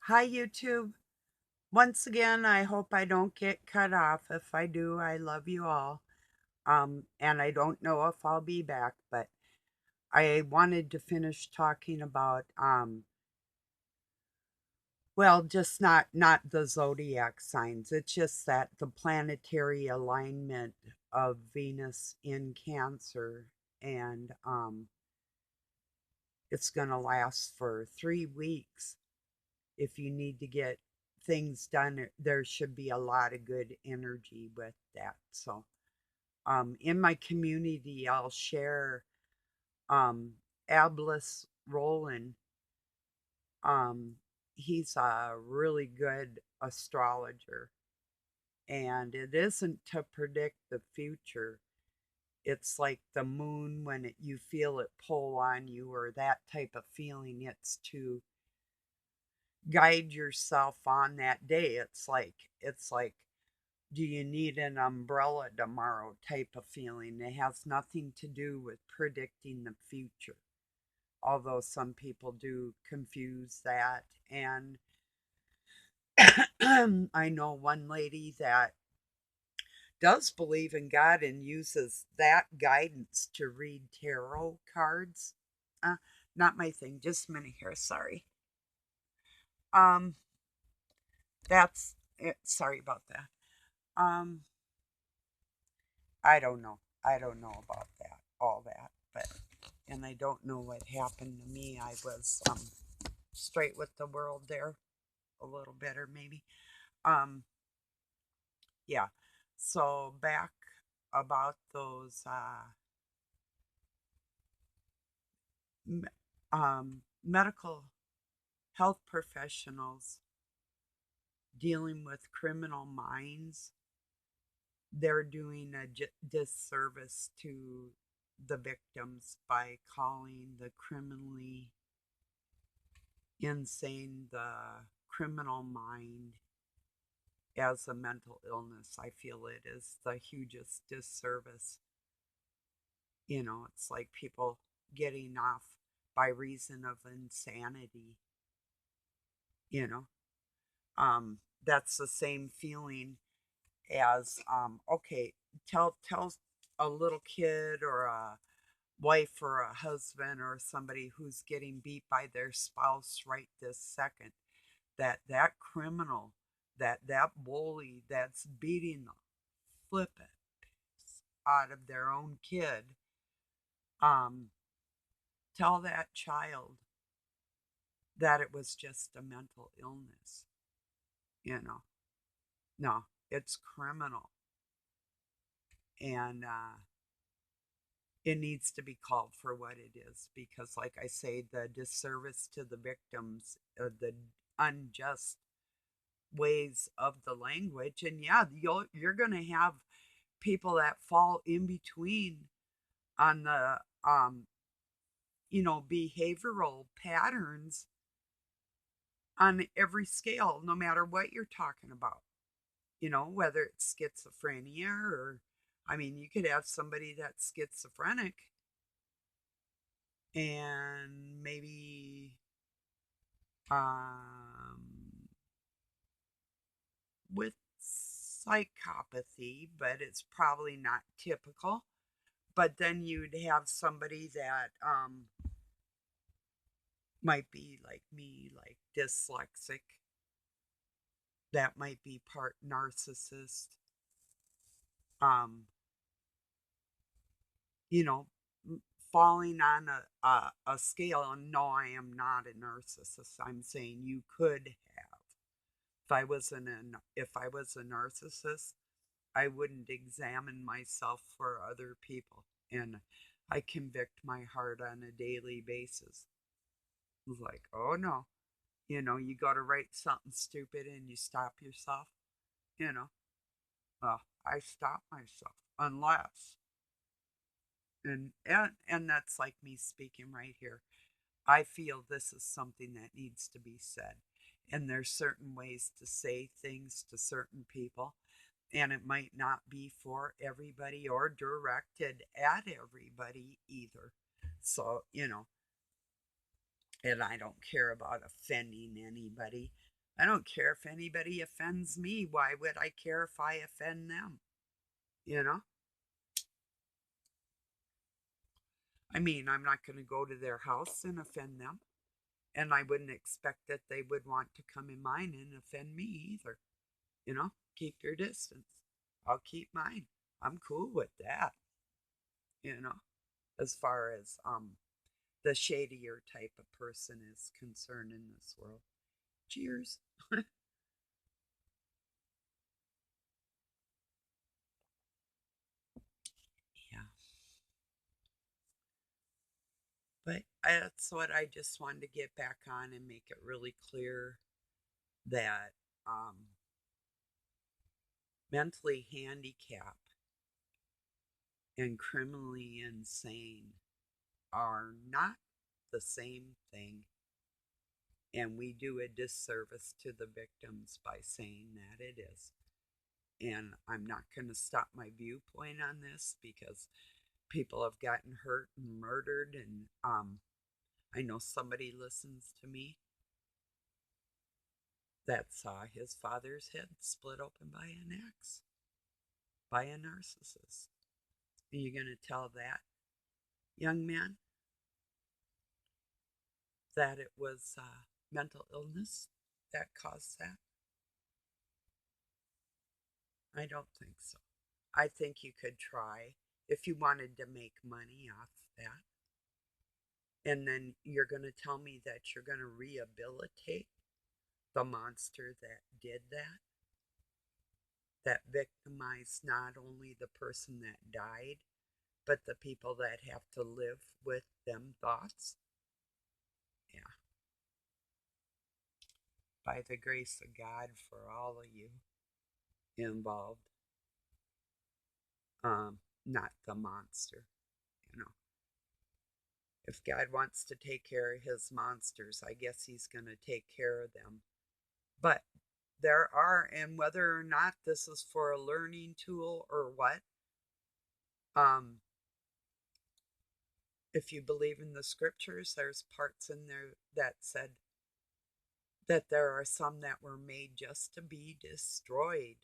Hi, YouTube. Once again, I hope I don't get cut off. If I do, I love you all. And I don't know if I'll be back, but I wanted to finish talking about, well, just not the zodiac signs. It's just that the planetary alignment of Venus in Cancer, and it's going to last for 3 weeks. If you need to get things done, there should be a lot of good energy with that. So, in my community, I'll share um, Ablis Roland. Um, he's a really good astrologer, and it isn't to predict the future. It's like the moon when you feel it pull on you, or that type of feeling. It's to guide yourself on that day. It's like do you need an umbrella tomorrow type of feeling. It has nothing to do with predicting the future, although some people do confuse that. And I know one lady that does believe in God and uses that guidance to read tarot cards. Uh, Not my thing. Just a minute here. Sorry. Um, that's it. Sorry about that. Um, I don't know. I don't know about that, all that, but and I don't know what happened to me. I was straight with the world there, a little better maybe. Um, yeah. So back about those medical health professionals dealing with criminal minds, they're doing a disservice to the victims by calling the criminally insane the criminal mind as a mental illness. I feel it is the hugest disservice. It's like people getting off by reason of insanity, you know. That's the same feeling as okay, tell a little kid or a wife or a husband or somebody who's getting beat by their spouse right this second that criminal, that bully that's beating the flippin' out of their own kid, um, tell that child that it was just a mental illness. You know, no, it's criminal, and it needs to be called for what it is because, like I say, the disservice to the victims, the unjust ways of the language, and yeah, you're going to have people that fall in between on the behavioral patterns on every scale, no matter what you're talking about. Whether it's schizophrenia or, I mean, you could have somebody that's schizophrenic and maybe um, with psychopathy, but it's probably not typical. But then you'd have somebody that might be like me, like dyslexic, that might be part narcissist. Um, you know, falling on a scale. And no, I am not a narcissist. I'm saying you could have. If I was a narcissist, I wouldn't examine myself for other people, and I convict my heart on a daily basis. It's like, oh no, you got to write something stupid and you stop yourself. You know, well, I stop myself unless, and that's like me speaking right here. I feel this is something that needs to be said. And there's certain ways to say things to certain people, and it might not be for everybody or directed at everybody either. So, and I don't care about offending anybody. I don't care if anybody offends me. Why would I care if I offend them? You know? I mean, I'm not going to go to their house and offend them. And I wouldn't expect that they would want to come in mine and offend me either. You know, keep your distance. I'll keep mine. I'm cool with that, you know, as far as the shadier type of person is concerned in this world. Cheers. Yeah. But that's what I just wanted to get back on and make it really clear that mentally handicapped and criminally insane are not the same thing. And we do a disservice to the victims by saying that it is. And I'm not going to stop my viewpoint on this because people have gotten hurt and murdered. And I know somebody listens to me that saw his father's head split open by an axe, by a narcissist. Are you going to tell that young man that it was mental illness that caused that? I don't think so. I think you could try if you wanted to make money off that. And then you're going to tell me that you're going to rehabilitate the monster that did that, that victimized not only the person that died, but the people that have to live with them thoughts. Yeah. By the grace of God for all of you involved, not the monster, you know. If God wants to take care of his monsters, I guess he's going to take care of them. But there are, and whether or not this is for a learning tool or what, um, if you believe in the scriptures, there's parts in there that said that there are some that were made just to be destroyed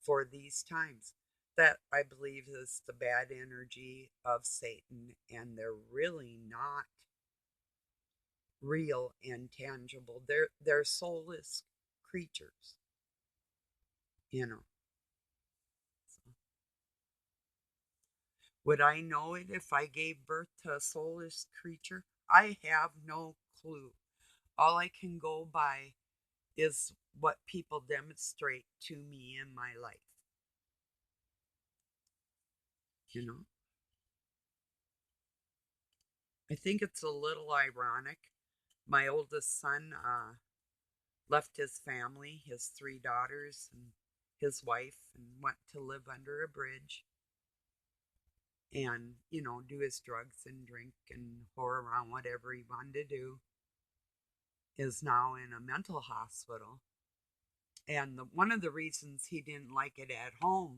for these times. That I believe is the bad energy of Satan, and they're really not real and tangible. They're soulless creatures, you know. So, would I know it if I gave birth to a soulless creature? I have no clue. All I can go by is what people demonstrate to me in my life, you know. I think it's a little ironic. My oldest son left his family, his three daughters, and his wife, and went to live under a bridge and, you know, do his drugs and drink and whore around whatever he wanted to do, is now in a mental hospital. And one of the reasons he didn't like it at home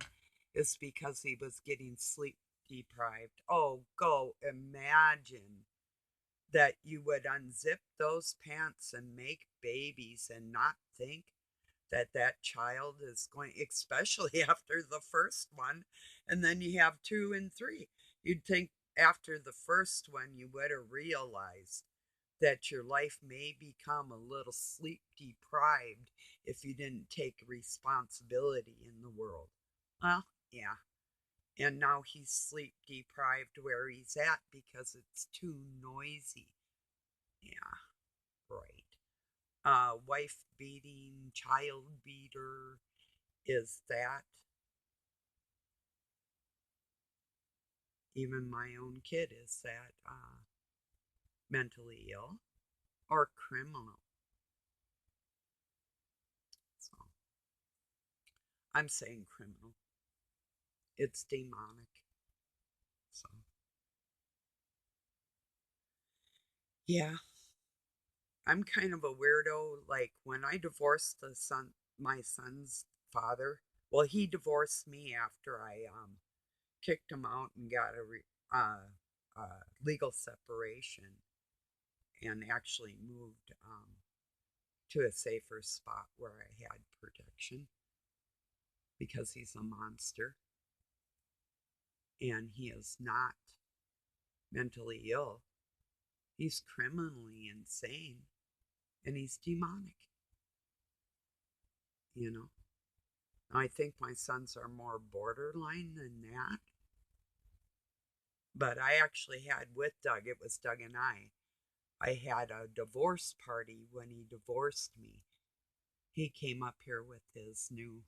is because he was getting sleep deprived. Oh, go imagine that you would unzip those pants and make babies and not think that that child is going, especially after the first one, and then you have two and three. You'd think after the first one you would have realized that your life may become a little sleep deprived if you didn't take responsibility in the world. Well, yeah. And now he's sleep deprived where he's at because it's too noisy. Yeah, right. Wife beating, child beater. Is that even my own kid? Is that mentally ill or criminal? So I'm saying criminal. It's demonic. So yeah, I'm kind of a weirdo. Like when I divorced my son's father. Well, he divorced me after I kicked him out and got legal separation, and actually moved. to a safer spot where I had protection because he's a monster and he is not mentally ill. He's criminally insane and he's demonic, you know. I think my sons are more borderline than that. But I actually had with Doug, it was Doug and I had a divorce party when he divorced me. He came up here with his new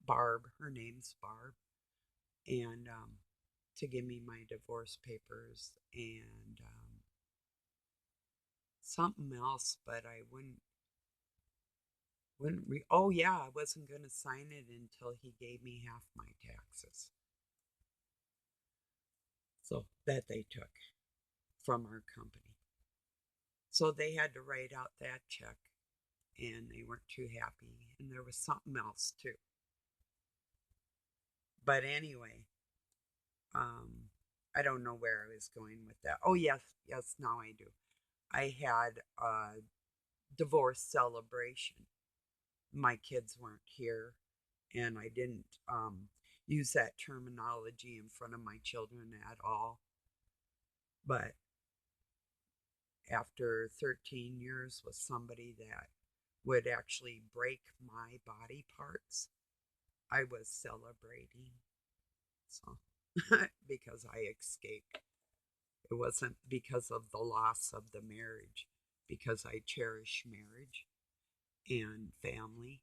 Barb, her name's Barb, and to give me my divorce papers and something else, but I oh yeah, I wasn't going to sign it until he gave me half my taxes. So that they took from our company. So they had to write out that check and they weren't too happy. And there was something else too. But anyway, I don't know where I was going with that. Oh, yes, yes, now I do. I had a divorce celebration. My kids weren't here, and I didn't use that terminology in front of my children at all. But after 13 years with somebody that would actually break my body parts, I was celebrating. So, because I escaped. It wasn't because of the loss of the marriage, because I cherish marriage and family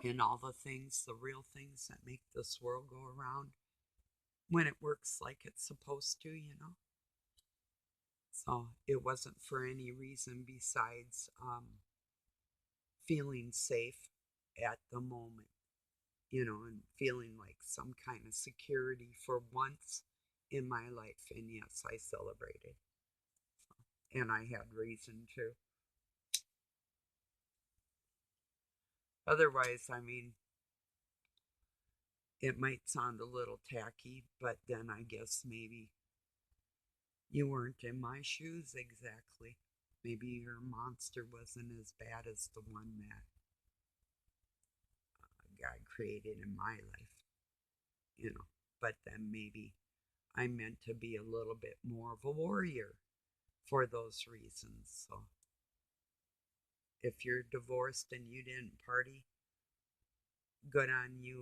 and all the things, the real things that make this world go around when it works like it's supposed to, you know. So it wasn't for any reason besides feeling safe at the moment, you know, and feeling like some kind of security for once in my life. And yes, I celebrated. And I had reason to. Otherwise, I mean, it might sound a little tacky, but then I guess maybe you weren't in my shoes exactly. Maybe your monster wasn't as bad as the one that God created in my life, you know. But then maybe I'm meant to be a little bit more of a warrior for those reasons. So if you're divorced and you didn't party, good on you